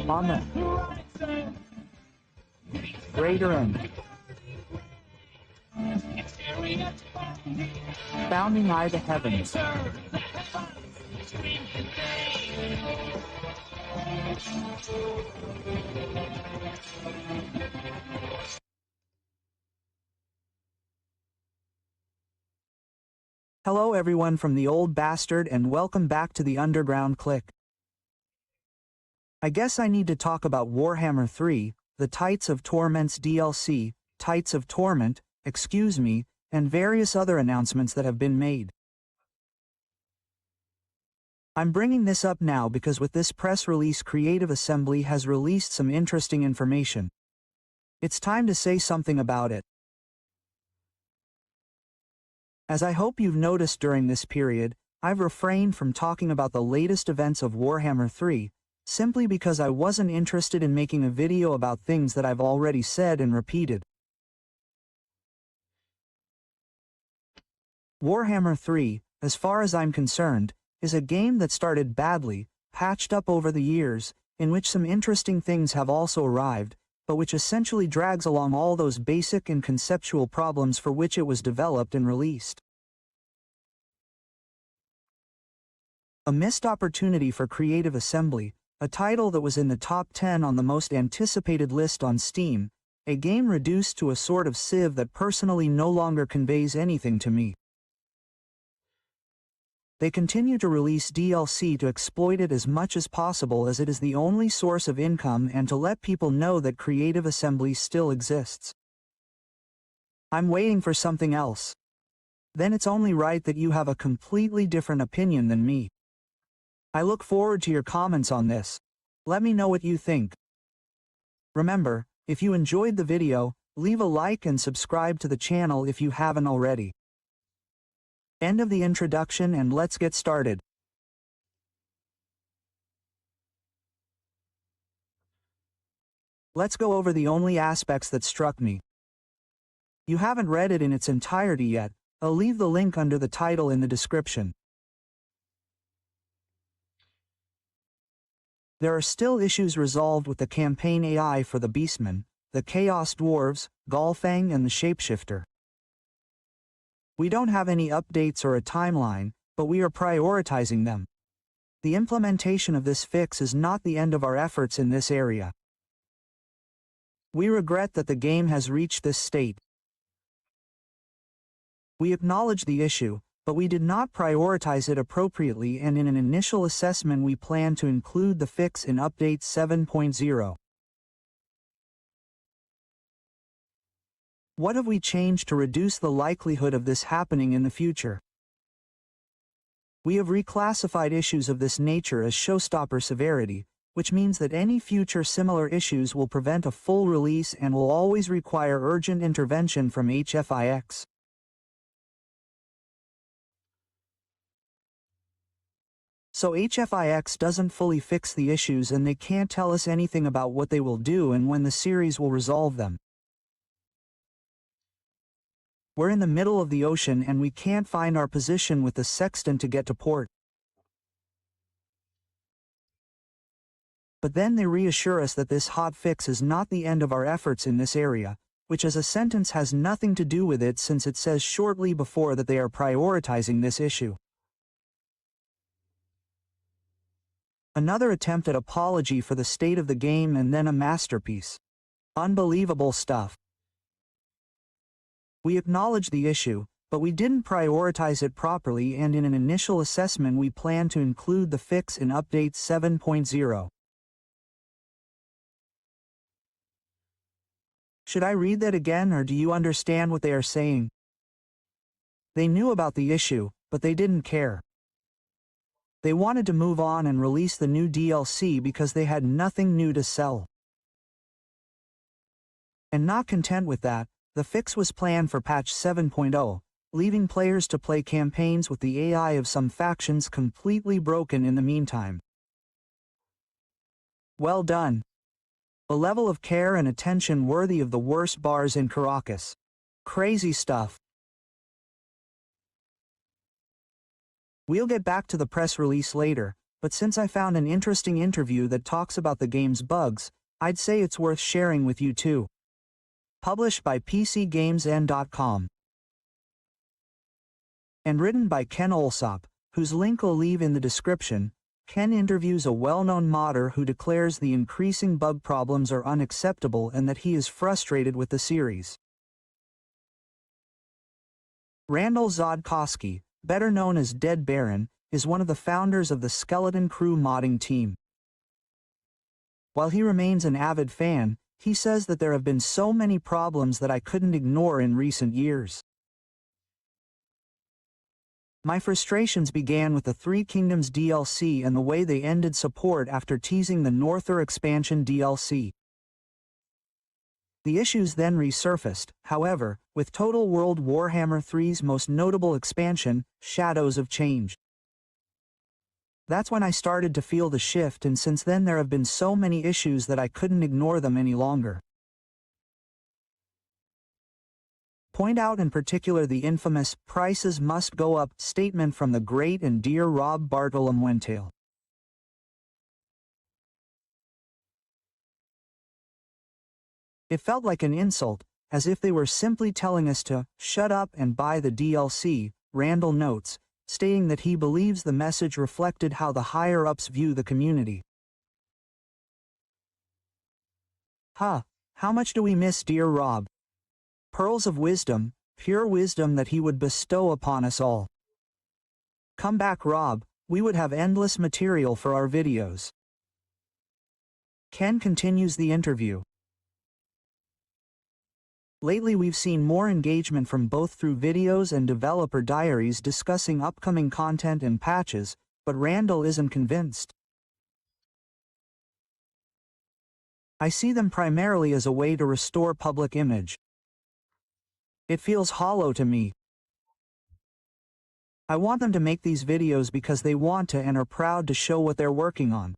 On the greater end. Bounding eye the heavens. Hello everyone from the old bastard and welcome back to the underground click. I guess I need to talk about Warhammer 3, the Tides of Torment's DLC, Tides of Torment, excuse me, and various other announcements that have been made. I'm bringing this up now because with this press release Creative Assembly has released some interesting information. It's time to say something about it. As I hope you've noticed during this period, I've refrained from talking about the latest events of Warhammer 3, simply because I wasn't interested in making a video about things that I've already said and repeated. Warhammer 3, as far as I'm concerned, is a game that started badly, patched up over the years, in which some interesting things have also arrived, but which essentially drags along all those basic and conceptual problems for which it was developed and released. A missed opportunity for Creative Assembly, a title that was in the top 10 on the most anticipated list on Steam, a game reduced to a sort of sieve that personally no longer conveys anything to me. They continue to release DLC to exploit it as much as possible as it is the only source of income and to let people know that Creative Assembly still exists. I'm waiting for something else. Then it's only right that you have a completely different opinion than me. I look forward to your comments on this. Let me know what you think. Remember, if you enjoyed the video, leave a like and subscribe to the channel if you haven't already. End of the introduction and let's get started. Let's go over the only aspects that struck me. You haven't read it in its entirety yet, I'll leave the link under the title in the description. There are still issues resolved with the campaign AI for the Beastmen, the Chaos Dwarves, Galfang and the Shapeshifter. We don't have any updates or a timeline, but we are prioritizing them. The implementation of this fix is not the end of our efforts in this area. We regret that the game has reached this state. We acknowledge the issue, but we did not prioritize it appropriately, and in an initial assessment we plan to include the fix in Update 7.0. What have we changed to reduce the likelihood of this happening in the future? We have reclassified issues of this nature as showstopper severity, which means that any future similar issues will prevent a full release and will always require urgent intervention from HFIX. So HFIX doesn't fully fix the issues and they can't tell us anything about what they will do and when the series will resolve them. We're in the middle of the ocean and we can't find our position with the sextant to get to port. But then they reassure us that this hot fix is not the end of our efforts in this area, which as a sentence has nothing to do with it since it says shortly before that they are prioritizing this issue. Another attempt at apology for the state of the game and then a masterpiece. Unbelievable stuff. We acknowledge the issue, but we didn't prioritize it properly, and in an initial assessment we plan to include the fix in Update 7.0. Should I read that again or do you understand what they are saying? They knew about the issue, but they didn't care. They wanted to move on and release the new DLC because they had nothing new to sell. And not content with that, the fix was planned for patch 7.0, leaving players to play campaigns with the AI of some factions completely broken in the meantime. Well done. A level of care and attention worthy of the worst bars in Caracas. Crazy stuff. We'll get back to the press release later, but since I found an interesting interview that talks about the game's bugs, I'd say it's worth sharing with you too. Published by PCGamesN.com. And written by Ken Olsop, whose link I'll leave in the description. Ken interviews a well-known modder who declares the increasing bug problems are unacceptable and that he is frustrated with the series. Randall Zodkowski, better known as Dead Baron, is one of the founders of the Skeleton Crew modding team. While he remains an avid fan, he says that there have been so many problems that I couldn't ignore in recent years. My frustrations began with the Three Kingdoms DLC and the way they ended support after teasing the Norther expansion DLC. The issues then resurfaced, however, with Total World Warhammer 3's most notable expansion, Shadows of Change. That's when I started to feel the shift, and since then there have been so many issues that I couldn't ignore them any longer. Point out in particular the infamous "prices must go up" statement from the great and dear Rob Bartolomeuntale. It felt like an insult, as if they were simply telling us to shut up and buy the DLC, Randall notes, stating that he believes the message reflected how the higher-ups view the community. How much do we miss dear Rob? Pearls of wisdom, pure wisdom that he would bestow upon us all. Come back Rob, we would have endless material for our videos. Ken continues the interview. Lately we've seen more engagement from both through videos and developer diaries discussing upcoming content and patches, but Randall isn't convinced. I see them primarily as a way to restore public image. It feels hollow to me. I want them to make these videos because they want to and are proud to show what they're working on.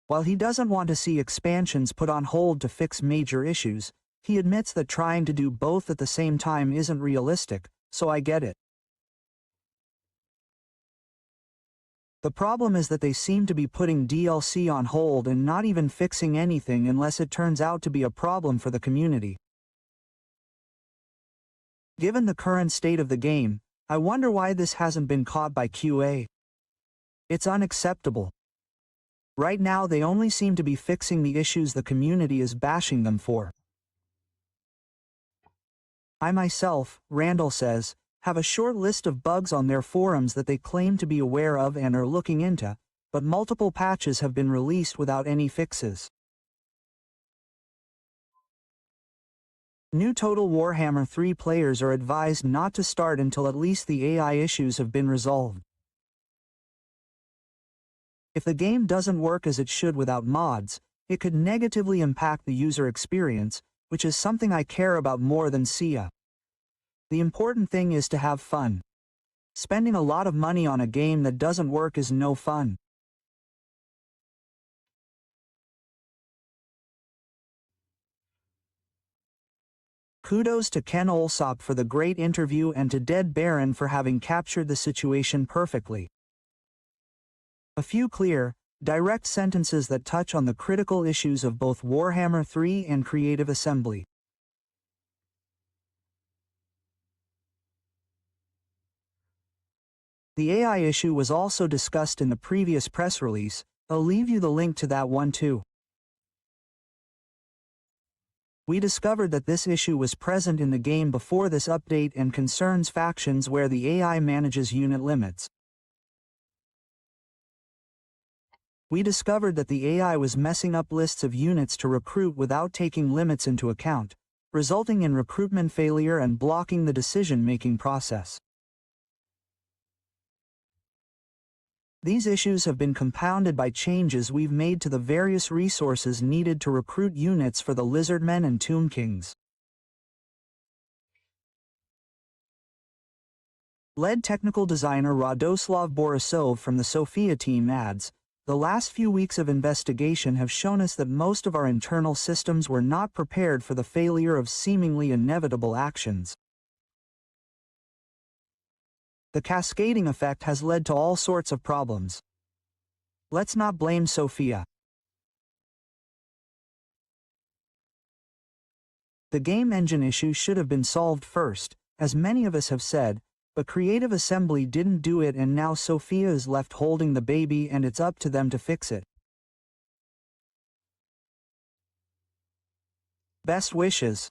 While he doesn't want to see expansions put on hold to fix major issues, he admits that trying to do both at the same time isn't realistic, so I get it. The problem is that they seem to be putting DLC on hold and not even fixing anything unless it turns out to be a problem for the community. Given the current state of the game, I wonder why this hasn't been caught by QA. It's unacceptable. Right now they only seem to be fixing the issues the community is bashing them for. I myself, Randall says, have a short list of bugs on their forums that they claim to be aware of and are looking into, but multiple patches have been released without any fixes. New Total Warhammer 3 players are advised not to start until at least the AI issues have been resolved. If the game doesn't work as it should without mods, it could negatively impact the user experience, which is something I care about more than SIA. The important thing is to have fun. Spending a lot of money on a game that doesn't work is no fun. Kudos to Ken Olsop for the great interview and to Dead Baron for having captured the situation perfectly. A few clear, direct sentences that touch on the critical issues of both Warhammer 3 and Creative Assembly. The AI issue was also discussed in the previous press release. I'll leave you the link to that one too. We discovered that this issue was present in the game before this update and concerns factions where the AI manages unit limits. We discovered that the AI was messing up lists of units to recruit without taking limits into account, resulting in recruitment failure and blocking the decision-making process. These issues have been compounded by changes we've made to the various resources needed to recruit units for the Lizardmen and Tomb Kings. Lead technical designer Radoslav Borisov from the Sofia team adds, "The last few weeks of investigation have shown us that most of our internal systems were not prepared for the failure of seemingly inevitable actions. The cascading effect has led to all sorts of problems. Let's not blame Sophia. The game engine issue should have been solved first, as many of us have said, but Creative Assembly didn't do it, and now Sophia is left holding the baby, and it's up to them to fix it. Best wishes.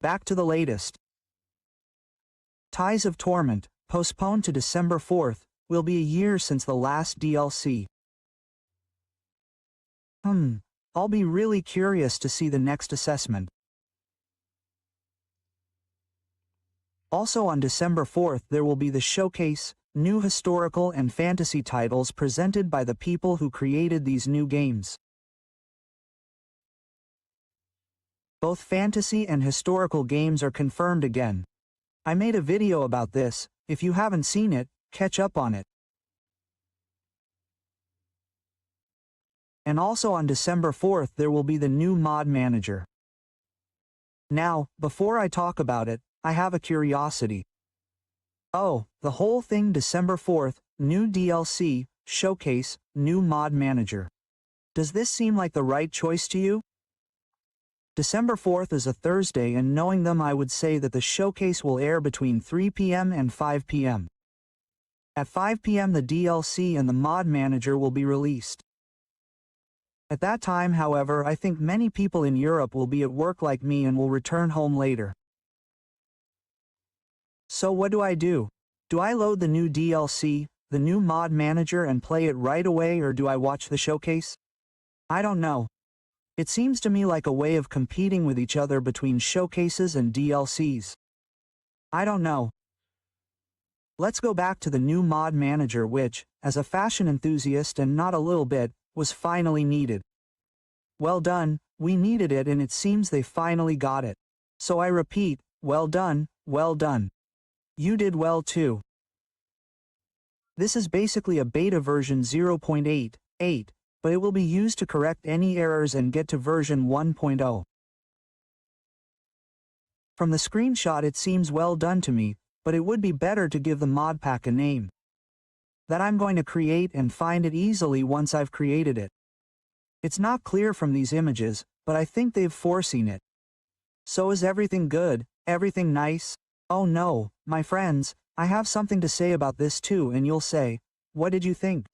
Back to the latest. Tides of Torment, postponed to December 4th, will be a year since the last DLC. I'll be really curious to see the next assessment. Also on December 4th there will be the showcase, new historical and fantasy titles presented by the people who created these new games. Both fantasy and historical games are confirmed again. I made a video about this. If you haven't seen it, catch up on it. And also on December 4th there will be the new mod manager. Now, before I talk about it, I have a curiosity. Oh, the whole thing December 4th, new DLC, showcase, new mod manager. Does this seem like the right choice to you? December 4th is a Thursday, and knowing them I would say that the showcase will air between 3 p.m. and 5 p.m. At 5 p.m. the DLC and the mod manager will be released. At that time, however, I think many people in Europe will be at work like me and will return home later. So what do? Do I load the new DLC, the new mod manager, and play it right away, or do I watch the showcase? I don't know. It seems to me like a way of competing with each other between showcases and DLCs. I don't know. Let's go back to the new mod manager, which, as a fashion enthusiast and not a little bit, was finally needed. Well done, we needed it, and it seems they finally got it. So I repeat, well done, well done. You did well too. This is basically a beta version 0.88, but it will be used to correct any errors and get to version 1.0. From the screenshot it seems well done to me, but it would be better to give the mod pack a name that I'm going to create and find it easily once I've created it. It's not clear from these images, but I think they've foreseen it. So is everything good? Everything nice? Oh no, my friends, I have something to say about this too, and you'll say, what did you think?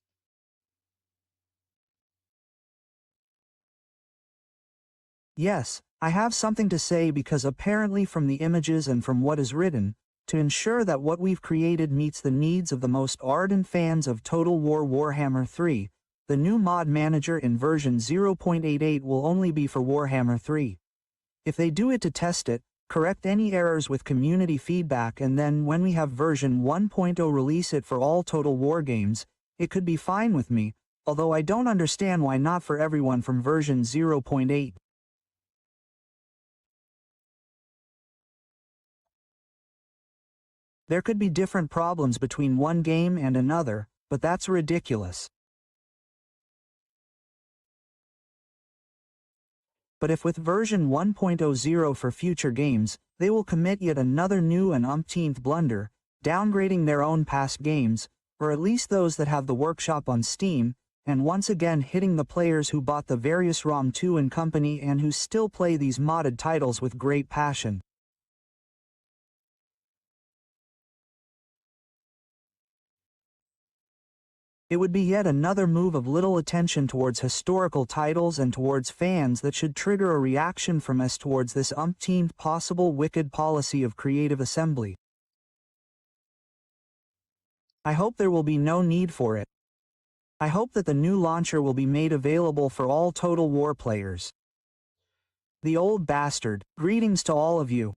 Yes, I have something to say because apparently from the images and from what is written, to ensure that what we've created meets the needs of the most ardent fans of Total War Warhammer 3, the new mod manager in version 0.88 will only be for Warhammer 3. If they do it to test it, correct any errors with community feedback, and then when we have version 1.0 release it for all Total War games, it could be fine with me, although I don't understand why not for everyone from version 0.8. There could be different problems between one game and another, but that's ridiculous. But if with version 1.0 for future games, they will commit yet another new and umpteenth blunder, downgrading their own past games, or at least those that have the workshop on Steam, and once again hitting the players who bought the various ROM 2 and company and who still play these modded titles with great passion. It would be yet another move of little attention towards historical titles and towards fans that should trigger a reaction from us towards this umpteenth possible wicked policy of Creative Assembly. I hope there will be no need for it. I hope that the new launcher will be made available for all Total War players. The old bastard, greetings to all of you.